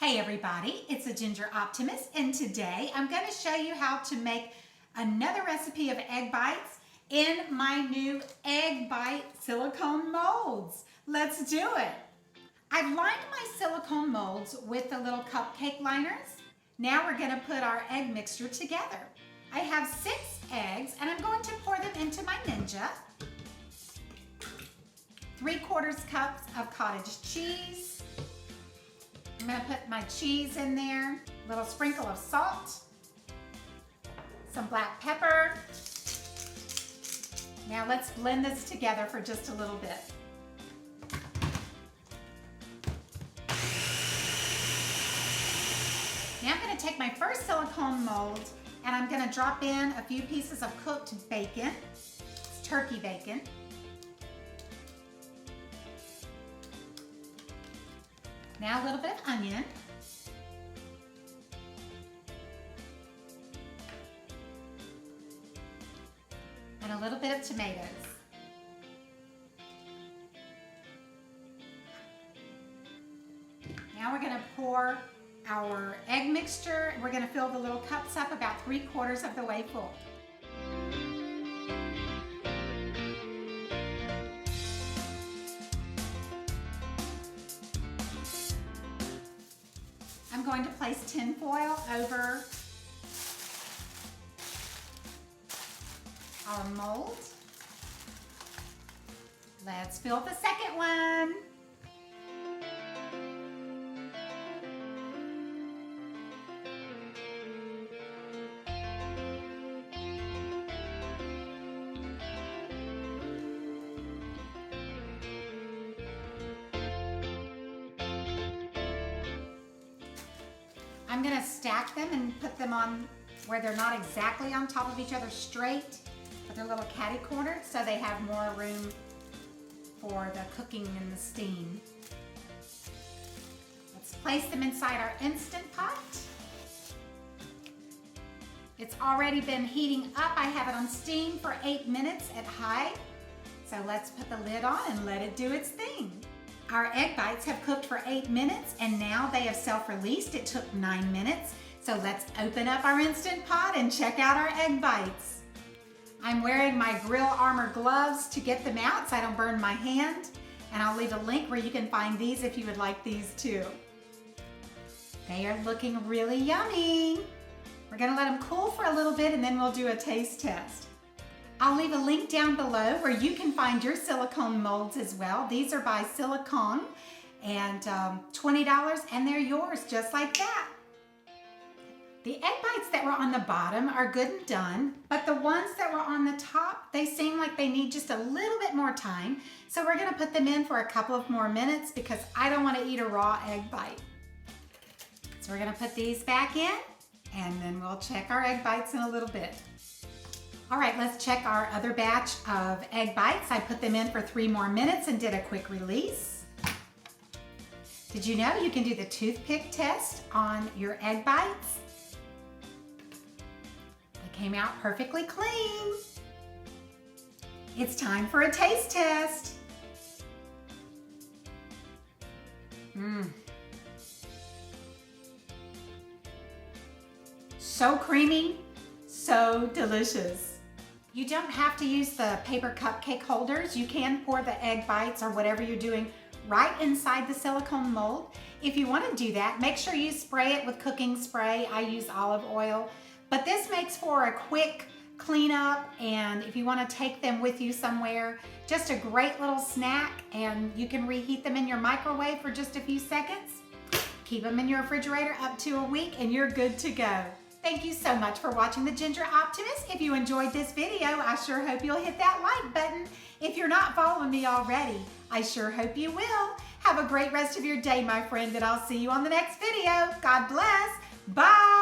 Hey everybody, it's a Ginger Optimist, and today I'm going to show you how to make another recipe of egg bites in my new egg bite silicone molds. Let's do it. I've lined my silicone molds with the little cupcake liners. Now we're going to put our egg mixture together. I have 6 eggs and I'm going to pour them into my Ninja. 3/4 cups of cottage cheese. I'm going to put my cheese in there, a little sprinkle of salt, some black pepper. Now let's blend this together for just a little bit. Now I'm going to take my first silicone mold and I'm going to drop in a few pieces of cooked bacon. It's turkey bacon. Now a little bit of onion. And a little bit of tomatoes. Now we're going to pour our egg mixture. We're going to fill the little cups up about 3/4 of the way full. I'm going to place tin foil over our mold. Let's fill the second one. I'm going to stack them and put them on where they're not exactly on top of each other straight, but they're a little catty cornered so they have more room for the cooking and the steam. Let's place them inside our Instant Pot. It's already been heating up. I have it on steam for 8 minutes at high. So let's put the lid on and let it do its thing. Our egg bites have cooked for 8 minutes and now they have self-released. It took 9 minutes. So let's open up our Instant Pot and check out our egg bites. I'm wearing my Grill Armor gloves to get them out so I don't burn my hand. And I'll leave a link where you can find these if you would like these too. They are looking really yummy. We're gonna let them cool for a little bit and then we'll do a taste test. I'll leave a link down below where you can find your silicone molds as well. These are by Silikong and $20 and they're yours just like that. The egg bites that were on the bottom are good and done, but the ones that were on the top, they seem like they need just a little bit more time. So we're gonna put them in for a couple of more minutes because I don't wanna eat a raw egg bite. So we're gonna put these back in and then we'll check our egg bites in a little bit. All right, let's check our other batch of egg bites. I put them in for 3 more minutes and did a quick release. Did you know you can do the toothpick test on your egg bites? They came out perfectly clean. It's time for a taste test. So creamy, so delicious. You don't have to use the paper cupcake holders. You can pour the egg bites or whatever you're doing right inside the silicone mold. If you want to do that, make sure you spray it with cooking spray. I use olive oil, but this makes for a quick cleanup, and if you want to take them with you somewhere, just a great little snack, and you can reheat them in your microwave for just a few seconds. Keep them in your refrigerator up to a week and you're good to go. Thank you so much for watching the Ginger Optimist. If you enjoyed this video, I sure hope you'll hit that like button. If you're not following me already, I sure hope you will. Have a great rest of your day, my friend, and I'll see you on the next video. God bless. Bye.